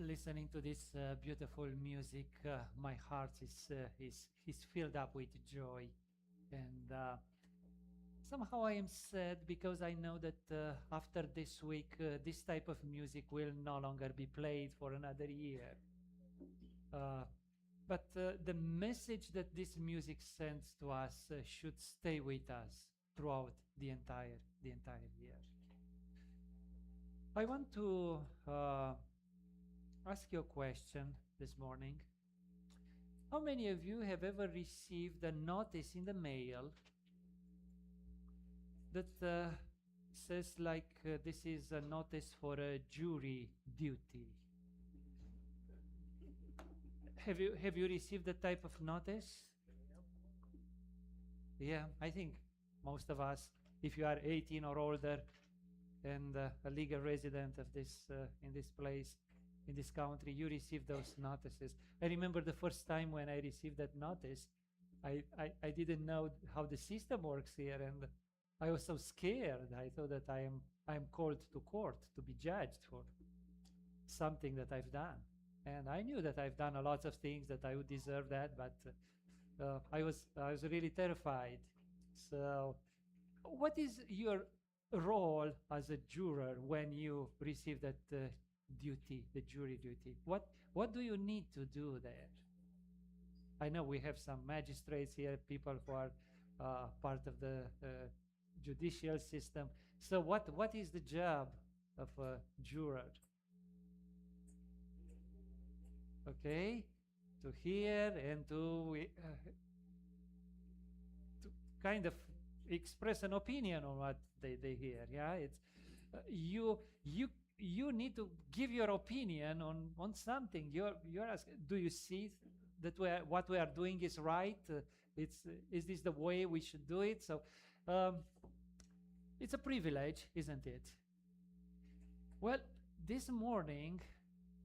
listening to this beautiful music, my heart is filled up with joy, and somehow I am sad because I know that after this week, this type of music will no longer be played for another year. But the message that this music sends to us should stay with us throughout the entire year. I want to ask you a question this morning. How many of you have ever received a notice in the mail that says like this is a notice for a jury duty? Have you received that type of notice? Yeah, I think most of us, if you are 18 or older and a legal resident of this in this place, in this country, you receive those notices. I remember the first time when I received that notice, I didn't know how the system works here, and I was so scared. I thought that I am called to court to be judged for something that I've done. And I knew that I've done a lot of things that I would deserve that, but I was really terrified. So, what is your role as a juror when you receive that duty, the jury duty? What do you need to do there? I know we have some magistrates here, people who are part of the judicial system. So, what is the job of a juror? Okay, to hear and to kind of express an opinion on what they hear. Yeah, it's you need to give your opinion on something. You're asking, do you see that what we are doing is right? Is this the way we should do it? So it's a privilege, isn't it? Well, this morning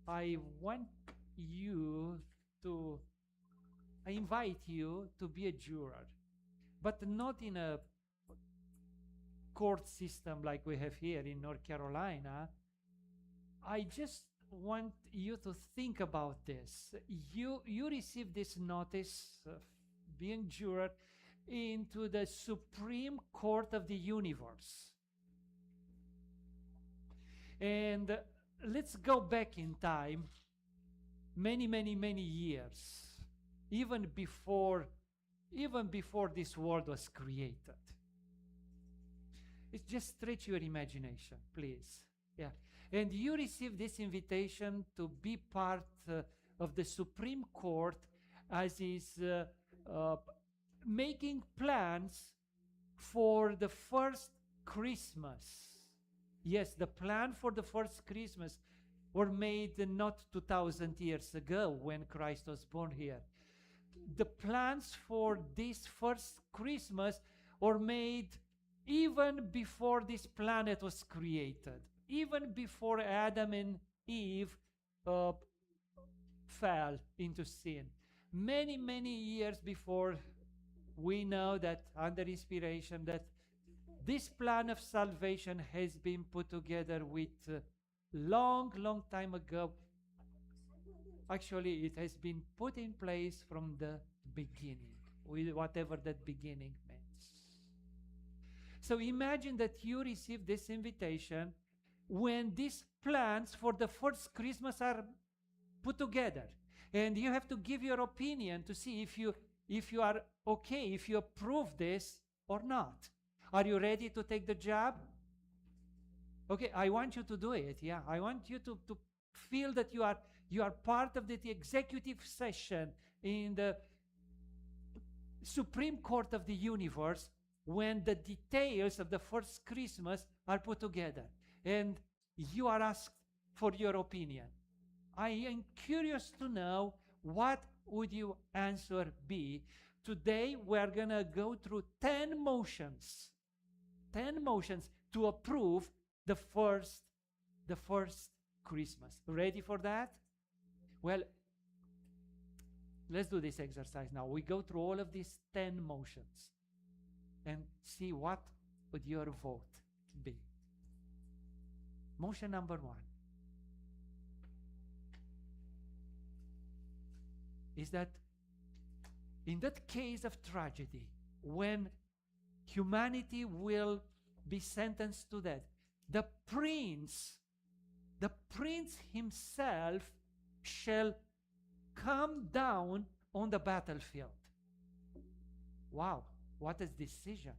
I invite you to be a juror, but not in a court system like we have here in North Carolina. I just want you to think about this. You receive this notice of being juror into the Supreme Court of the universe. And let's go back in time many years, even before this world was created. It's just stretch your imagination, please. Yeah. And you receive this invitation to be part of the Supreme Court as is making plans for the first Christmas. Yes, the plan for the first Christmas were made not 2,000 years ago when Christ was born here. The plans for this first Christmas were made even before this planet was created, even before Adam and Eve fell into sin. Many years before, we know that under inspiration that this plan of salvation has been put together with long time ago. Actually, it has been put in place from the beginning, with whatever that beginning means. So imagine that you receive this invitation when these plans for the first Christmas are put together, and you have to give your opinion to see if you are okay, if you approve this or not. Are you ready to take the job? Okay, I want you to do it. Yeah, I want you to feel that you are part of the executive session in the Supreme Court of the universe when the details of the first Christmas are put together, and you are asked for your opinion. I am curious to know, what would your answer be? Today we are going to go through 10 motions to approve the first Christmas. Ready for that? Well, let's do this exercise now. We go through all of these 10 motions and see what would your vote be. Motion number 1. is that in that case of tragedy, when humanity will be sentenced to death, the prince himself shall come down on the battlefield. Wow, what a decision.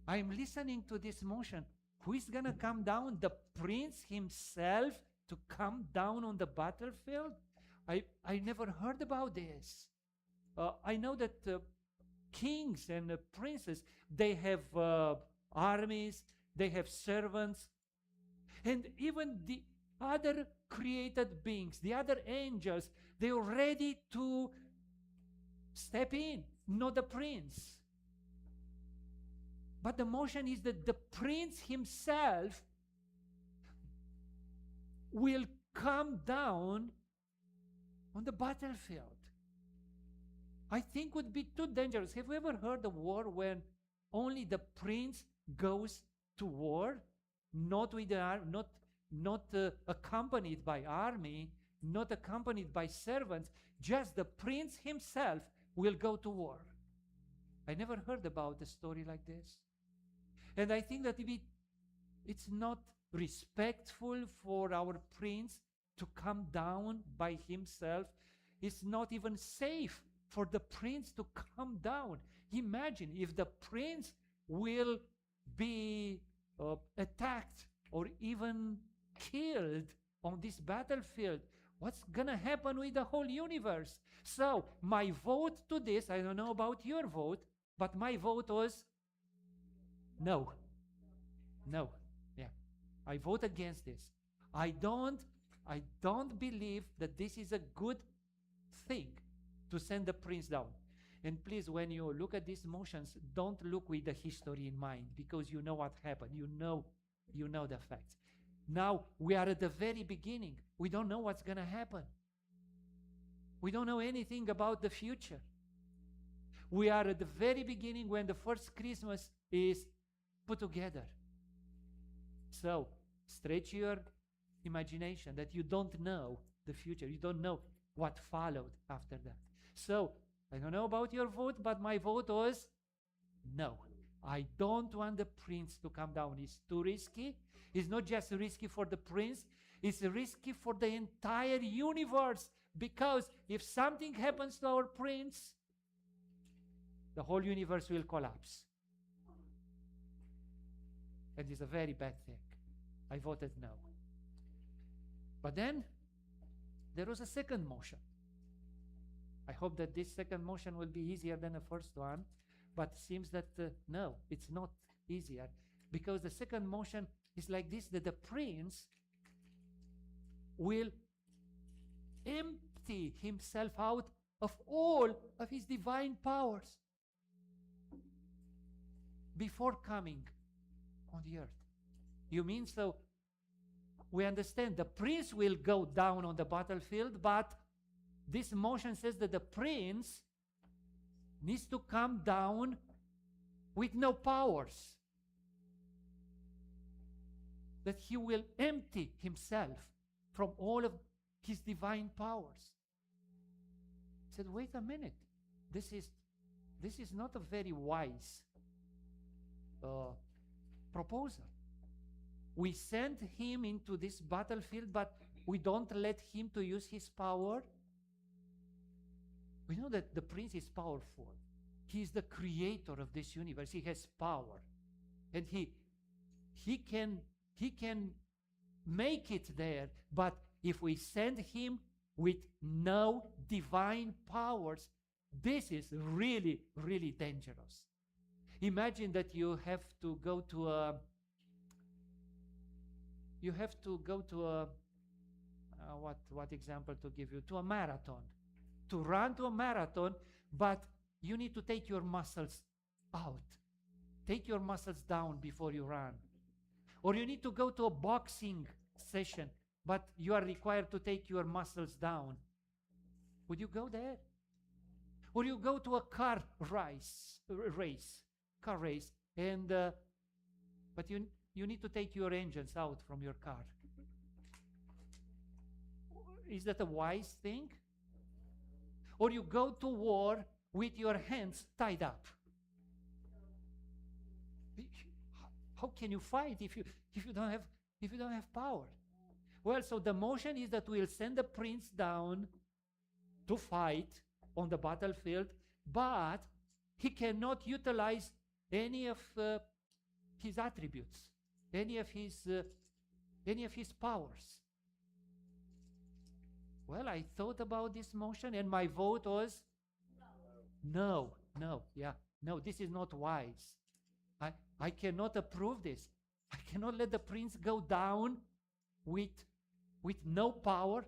I'm listening to this motion. Who is going to come down? The prince himself to come down on the battlefield? I never heard about this. I know that kings and princes, they have armies, they have servants, and even the other created beings, the other angels, they're ready to step in, not the prince. But the motion is that the prince himself will come down on the battlefield. I think would be too dangerous. Have you ever heard of war when only the prince goes to war, not with the not accompanied by army, not accompanied by servants, just the prince himself will go to war? I never heard about a story like this. And I think that it's not respectful for our prince to come down by himself. It's not even safe for the prince to come down. Imagine if the prince will be attacked or even killed on this battlefield. What's going to happen with the whole universe? So my vote to this, I don't know about your vote, but my vote was no. No. Yeah. I vote against this. I don't believe that this is a good thing to send the prince down. And please, when you look at these motions, don't look with the history in mind, because you know what happened. You know the facts. Now we are at the very beginning. We don't know what's going to happen. We don't know anything about the future. We are at the very beginning when the first Christmas is put together. So stretch your imagination that you don't know the future. You don't know what followed after that. So I don't know about your vote, but my vote was no. I don't want the prince to come down. It's too risky. It's not just risky for the prince, it's risky for the entire universe, because if something happens to our prince, the whole universe will collapse. And it's a very bad thing. I voted no. But then there was a second motion. I hope that this second motion will be easier than the first one, but it seems that no, it's not easier, because the second motion is like this, that the prince will empty himself out of all of his divine powers before coming on the earth. You mean, so we understand the prince will go down on the battlefield, but this motion says that the prince needs to come down with no powers, that he will empty himself from all of his divine powers. I said, wait a minute, this is not a very wise proposal. We send him into this battlefield, but we don't let him to use his power. We know that the prince is powerful. He is the creator of this universe. He has power, and he can make it there. But if we send him with no divine powers, this is really, really dangerous. Imagine that you have to go to a what example to give you, to a marathon, to run to a marathon, but you need to take your muscles out, take your muscles down before you run. Or you need to go to a boxing session, but you are required to take your muscles down. Would you go there? Or you go to a car race, and but you need to take your engines out from your car. Is that a wise thing? or you go to war with your hands tied up. How can you fight if you don't have power? Well, so the motion is that we'll send the prince down to fight on the battlefield, but he cannot utilize any of his attributes, any of his powers. Well, I thought about this motion, and my vote was no. This is not wise. I cannot approve this. I cannot let the prince go down with no power.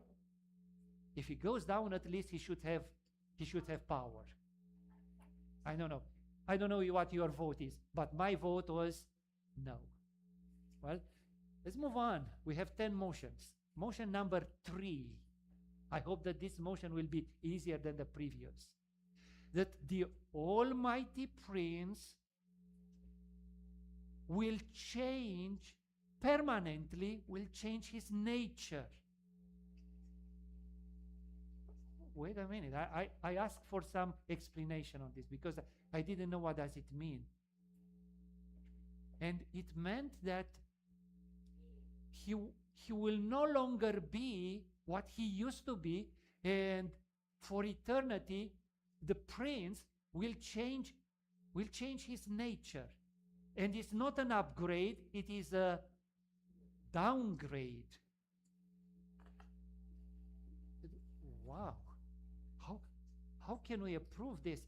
If he goes down, at least he should have power. I don't know what your vote is, but my vote was no. Well, let's move on. We have 10 motions. Motion number 3. I hope that this motion will be easier than the previous. That the Almighty Prince will change permanently, will change his nature. Wait a minute. I asked for some explanation on this because I didn't know what does it mean. And it meant that he will no longer be what he used to be, and for eternity the prince will change his nature. And it's not an upgrade, it is a downgrade. Wow. How can we approve this?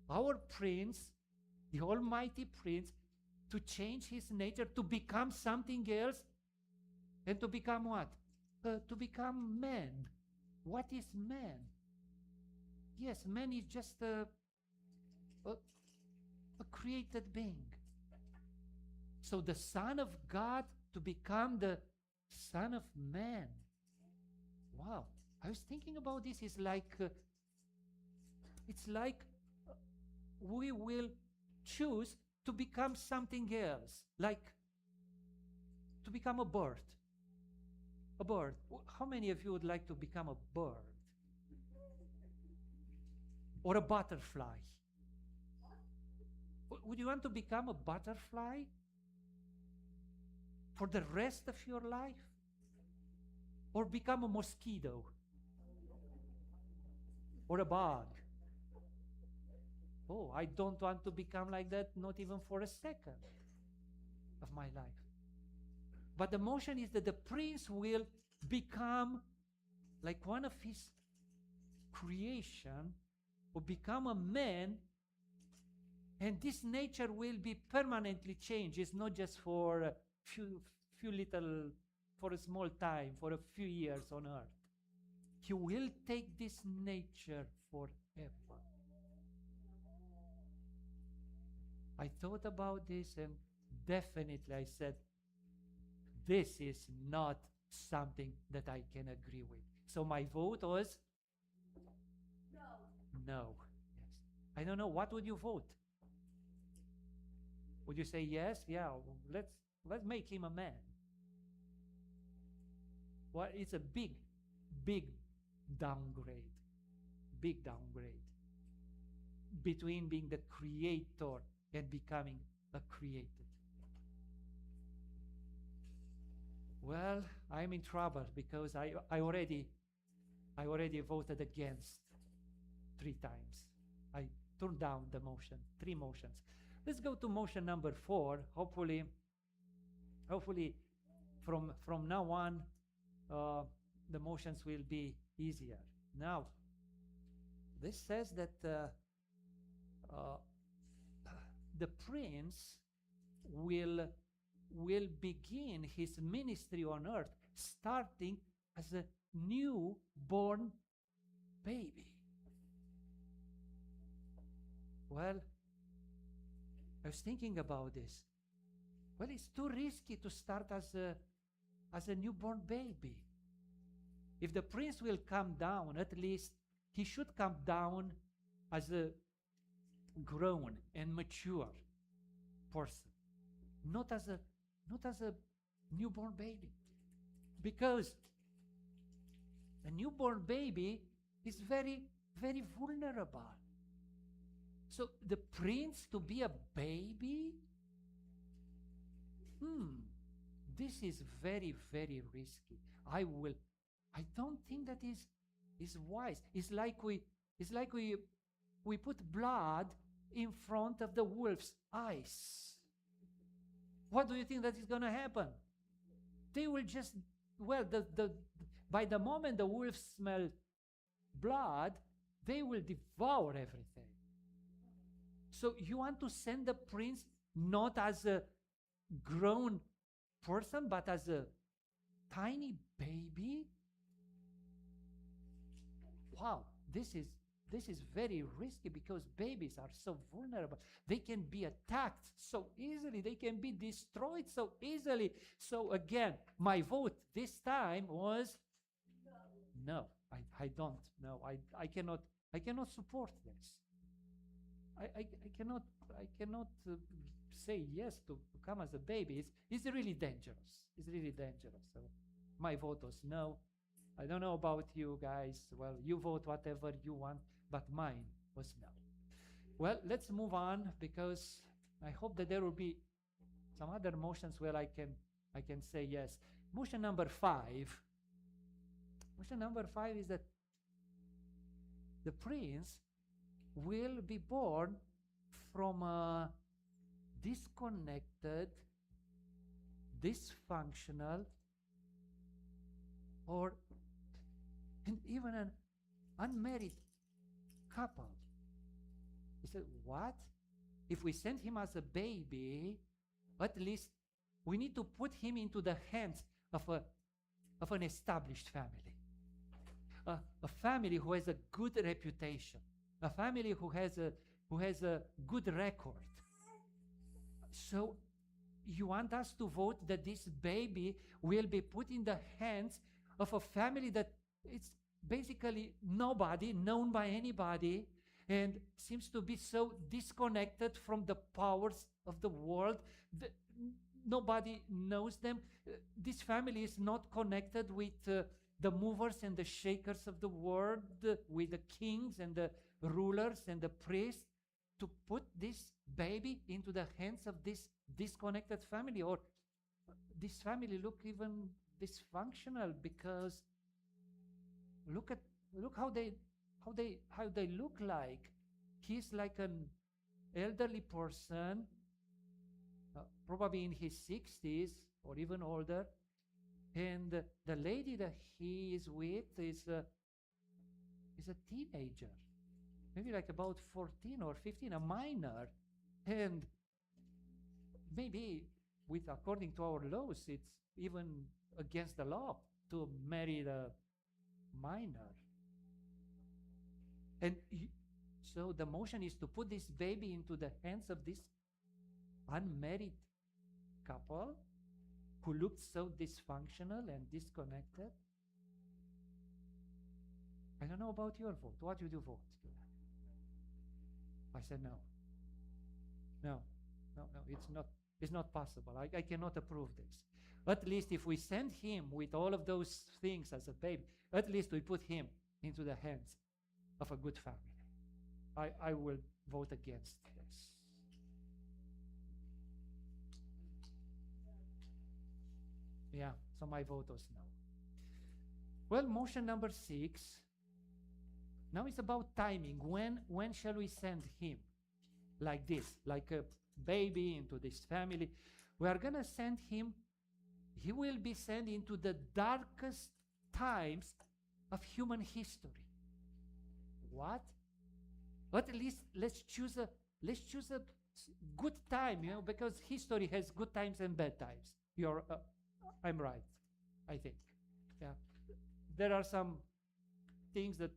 Our prince, the Almighty Prince, to change his nature, to become something else, and to become what? To become man. What is man? Yes, man is just a created being. So the Son of God to become the Son of Man. Wow. I was thinking about this. It's like we will choose to become something else, like to become a bird. A bird. How many of you would like to become a bird? Or a butterfly? Would you want to become a butterfly for the rest of your life? Or become a mosquito? Or a bug? Oh, I don't want to become like that, not even for a second of my life. But the motion is that the prince will become like one of his creation, will become a man, and this nature will be permanently changed. It's not just for a for a small time, for a few years on earth. He will take this nature forever. I thought about this, and definitely I said, this is not something that I can agree with. So my vote was no. Yes. I don't know. What would you vote? Would you say yes? Yeah, let's make him a man. Well, it's a big downgrade. Big downgrade. Between being the creator and becoming a created. Well, I'm in trouble because I already voted against 3 times. I turned down the motion, 3 motions. Let's go to motion number 4. Hopefully from now on, the motions will be easier. Now, this says that the prince will begin his ministry on earth starting as a newborn baby. Well, I was thinking about this. Well, it's too risky to start as a newborn baby. If the prince will come down, at least he should come down as a grown and mature person, not as a newborn baby. Because a newborn baby is very, very vulnerable. So the prince to be a baby? This is very, very risky. I don't think that is wise. It's like we put blood in front of the wolf's eyes. What do you think that is going to happen? They will just, by the moment the wolves smell blood, they will devour everything. So you want to send the prince not as a grown person, but as a tiny baby? Wow, this is very risky, because babies are so vulnerable. They can be attacked so easily. They can be destroyed so easily. So again, my vote this time was no. I don't. No, I cannot support this. I cannot say yes to come as a baby. It's really dangerous. It's really dangerous. So my vote was no. I don't know about you guys. Well, you vote whatever you want, but mine was no. Well, let's move on, because I hope that there will be some other motions where I can say yes. Motion number 5. Motion number 5 is that the prince will be born from a disconnected, dysfunctional, and even an unmarried couple. He said, what? If we send him as a baby, at least we need to put him into the hands of an established family. A family who has a good reputation. A family who has a good record. So you want us to vote that this baby will be put in the hands of a family that it's basically nobody, known by anybody, and seems to be so disconnected from the powers of the world that nobody knows them. This family is not connected with the movers and the shakers of the world, with the kings and the rulers and the priests. To put this baby into the hands of this disconnected family, or this family look even dysfunctional, because look how they look like. He's like an elderly person, probably in his 60s or even older, and the lady that he is with is a teenager, maybe like about 14 or 15, a minor. And maybe, according to our laws, it's even against the law to marry the minor. And so the motion is to put this baby into the hands of this unmarried couple who looked so dysfunctional and disconnected. I don't know about your vote. What did you vote? I said no. No, it's not possible. I cannot approve this. At least if we send him with all of those things as a baby, at least we put him into the hands of a good family. I will vote against this. Yeah, so my vote was no. Well, motion number 6. Now it's about timing. When shall we send him? Like this, like a baby into this family. We are going to send him. He will be sent into the darkest times of human history. What? But at least let's choose a good time, because history has good times and bad times. I'm right, I think. Yeah, there are some things that,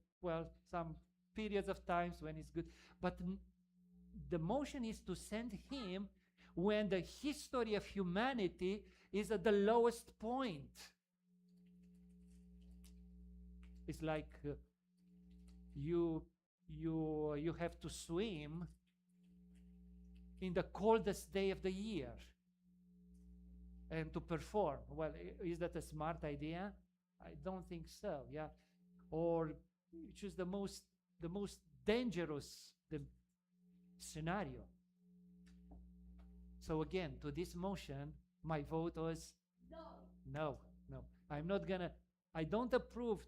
some periods of times when it's good, but the motion is to send him when the history of humanity is at the lowest point. It's like you have to swim in the coldest day of the year and to perform. Well, is that a smart idea? I don't think so. Yeah, or choose the most most dangerous scenario. So again, to this motion, my vote was no. I don't approve.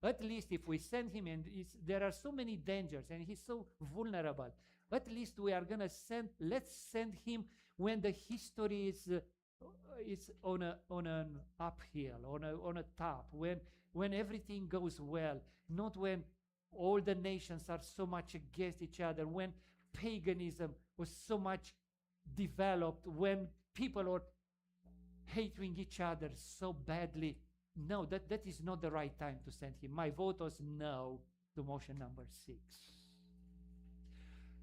At least if we send him, and there are so many dangers, and he's so vulnerable. At least we are gonna let's send him when the history is on an uphill, on a top, when everything goes well, not when all the nations are so much against each other, when paganism was so much developed, when people are hating each other so badly. No, that is not the right time to send him. My vote was no to motion number 6.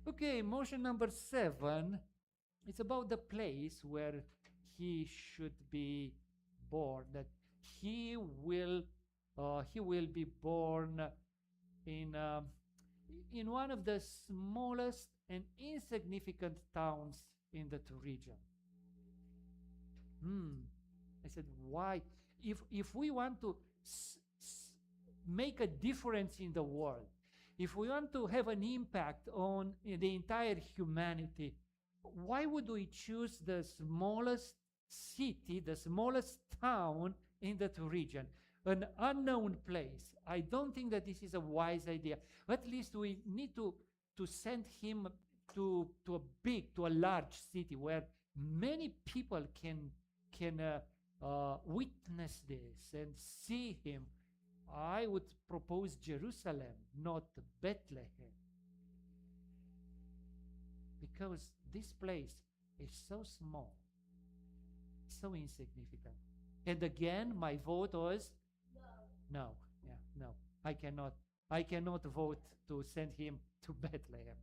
Okay, motion number 7. It's about the place where he should be born. That he will be born in one of the smallest and insignificant towns in that region. I said, why? If we want to make a difference in the world, if we want to have an impact on the entire humanity, why would we choose the smallest city, the smallest town in that region, an unknown place? I don't think that this is a wise idea. At least we need to send him to a large city where many people can witness this and see him. I would propose Jerusalem, not Bethlehem, because this place is so small, so insignificant. And again, my vote was no. Yeah, no. I cannot vote to send him to Bethlehem.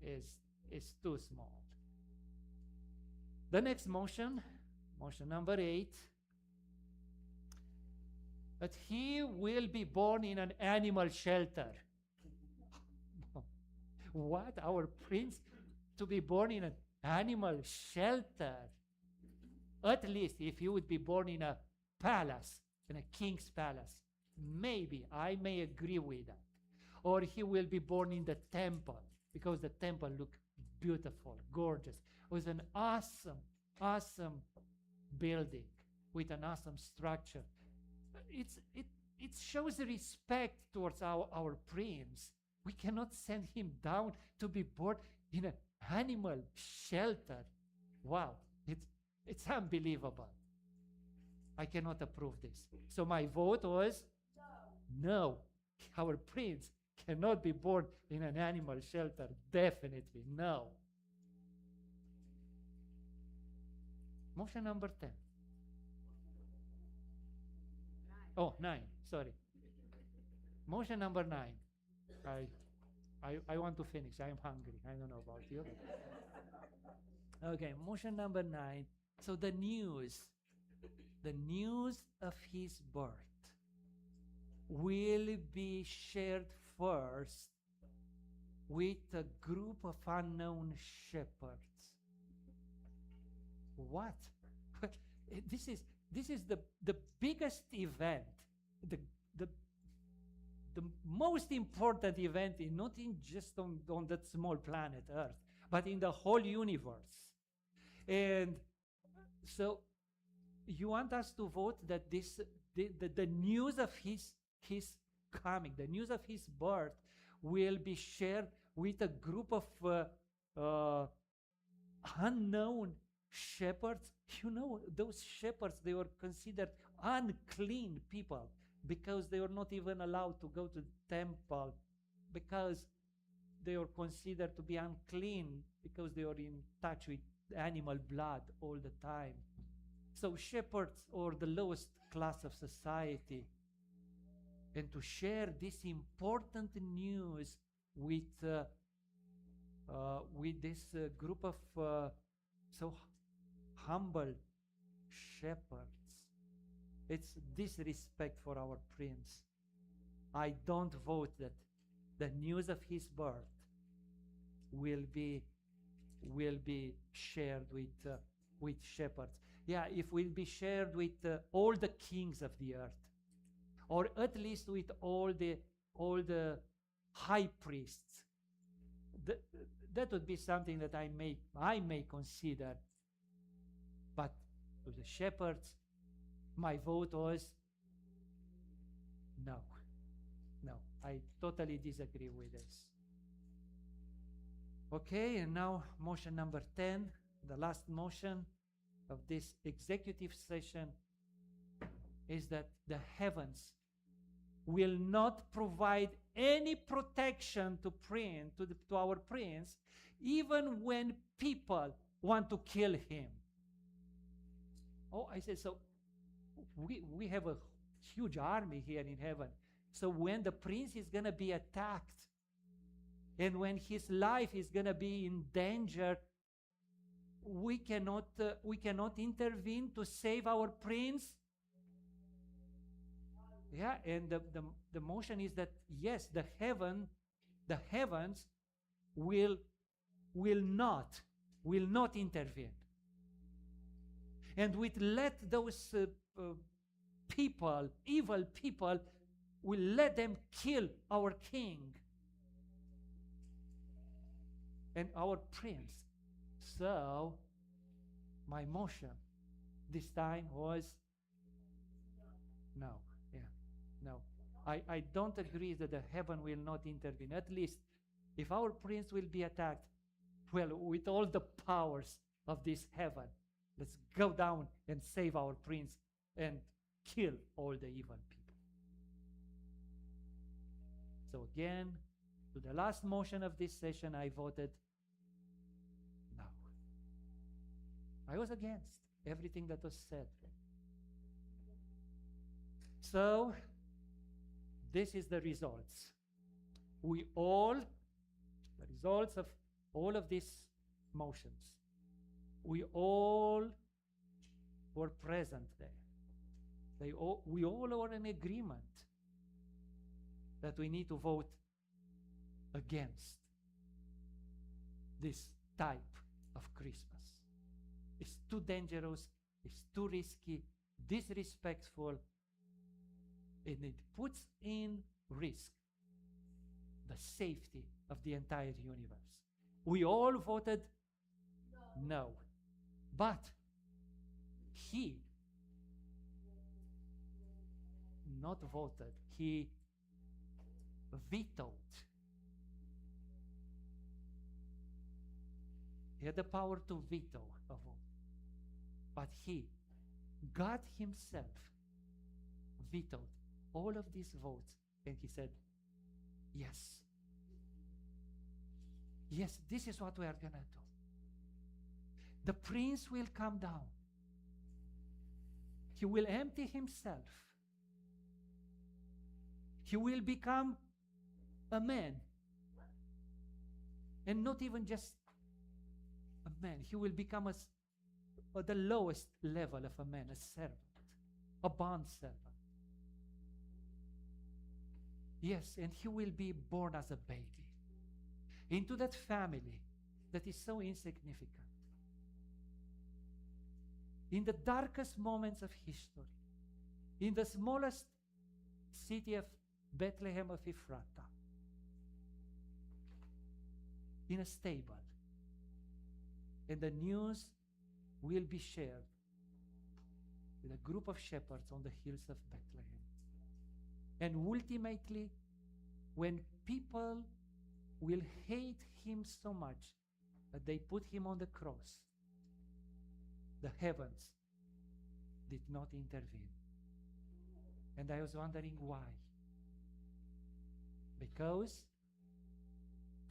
Is too small. The next motion number 8, that he will be born in an animal shelter. What? Our prince to be born in an animal shelter? At least if he would be born in a palace, in a king's palace, maybe I may agree with that. Or he will be born in the temple, because the temple looked beautiful, gorgeous. It was an awesome building with an awesome structure. It shows respect towards our prince. We cannot send him down to be born in an animal shelter. Wow, it's unbelievable. I cannot approve this. So my vote was no. Our prince cannot be born in an animal shelter. Definitely no. Motion number 10. Oh, 9, sorry. Motion number 9. I want to finish. I am hungry. I don't know about you. Okay, motion number 9. So the news of his birth will be shared first with a group of unknown shepherds. What? This is the biggest event, the most important event, not just on that small planet Earth, but in the whole universe. And so you want us to vote that the news of his coming, the news of his birth, will be shared with a group of unknown shepherds. You know, those shepherds, they were considered unclean people because they were not even allowed to go to the temple, because they were considered to be unclean because they were in touch with animal blood all the time. So shepherds are the lowest class of society. And to share this important news with this group of so humble shepherds, it's disrespect for our prince. I don't vote that the news of his birth will be shared with shepherds. Yeah, if will be shared with all the kings of the earth, or at least with all the high priests. That would be something that I may consider. But to the shepherds, my vote was no. No, I totally disagree with this. Okay, and now motion number 10, the last motion of this executive session, is that the heavens will not provide any protection to our prince, even when people want to kill him. Oh, I said, so we have a huge army here in heaven. So when the prince is going to be attacked, and when his life is going to be in danger, we cannot intervene to save our prince. Yeah, and the motion is that yes, the heavens will not intervene, and will let those evil people, will let them kill our king and our prince. So my motion this time was no. Yeah, no. I don't agree that the heaven will not intervene. At least if our prince will be attacked, well, with all the powers of this heaven, let's go down and save our prince and kill all the evil people. So again, to the last motion of this session, I voted no. I was against everything that was said. So this is the results. The results of all of these motions. We all were present there. We all were in agreement that we need to vote against this type of Christmas. It's too dangerous, it's too risky, disrespectful, and it puts in risk the safety of the entire universe. We all voted no. But he not voted, he vetoed. He had the power to veto a vote. But God himself, vetoed all of these votes, and he said, yes. Yes, this is what we are going to do. The prince will come down. He will empty himself. He will become a man. And not even just a man. He will become at the lowest level of a man, a servant, a bond servant. Yes, and he will be born as a baby into that family that is so insignificant. In the darkest moments of history, in the smallest city of Bethlehem of Ephrata, in a stable, and the news will be shared with a group of shepherds on the hills of Bethlehem. And ultimately, when people will hate him so much that they put him on the cross, the heavens did not intervene. And I was wondering why. Because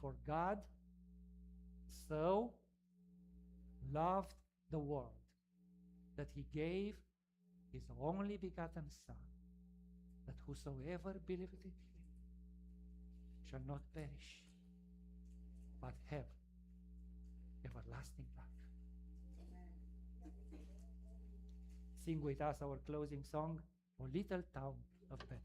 for God so loved the world that he gave his only begotten Son, that whosoever believeth in him shall not perish, but have everlasting life. Sing with us our closing song, O Little Town of Bethlehem.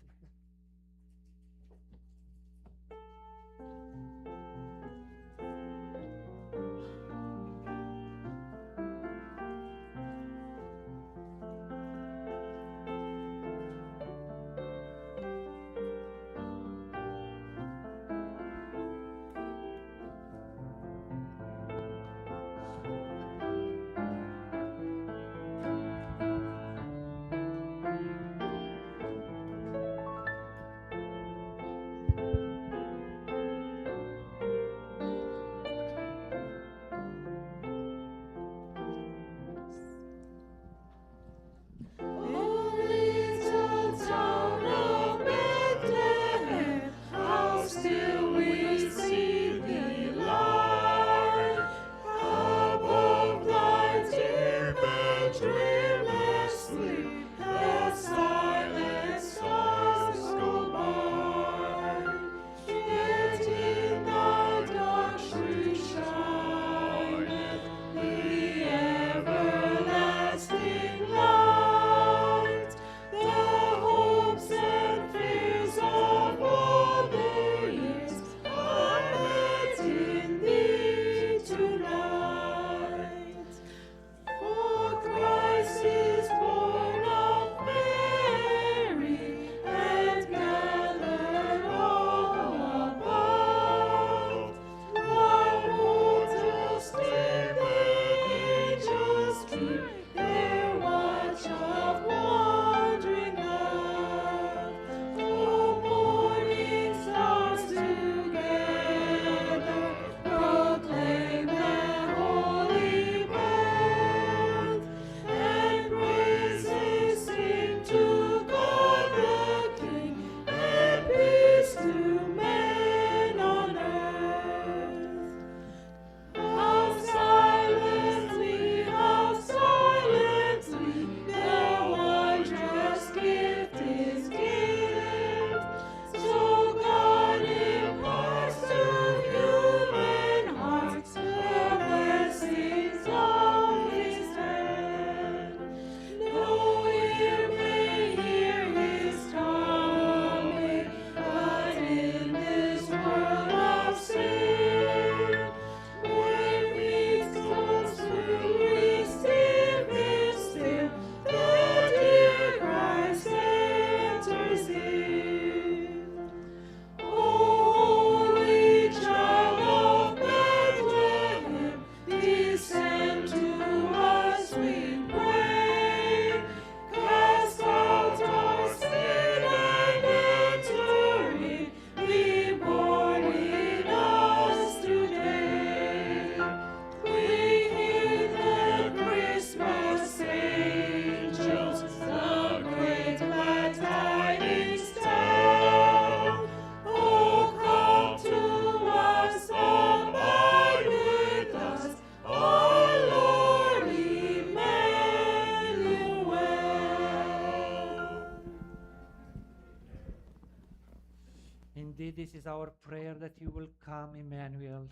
this is our prayer, that you will come, Emmanuel,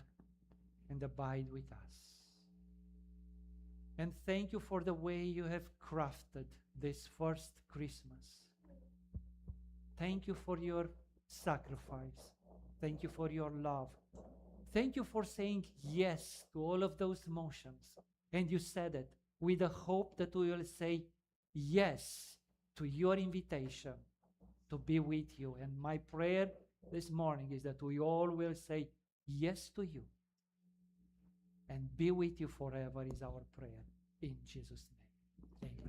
and abide with us. And thank you for the way you have crafted this first Christmas. Thank you for your sacrifice. Thank you for your love. Thank you for saying yes to all of those motions. And you said it with the hope that we will say yes to your invitation to be with you. And my prayer this morning is that we all will say yes to you and be with you forever is our prayer. In Jesus' name. Amen.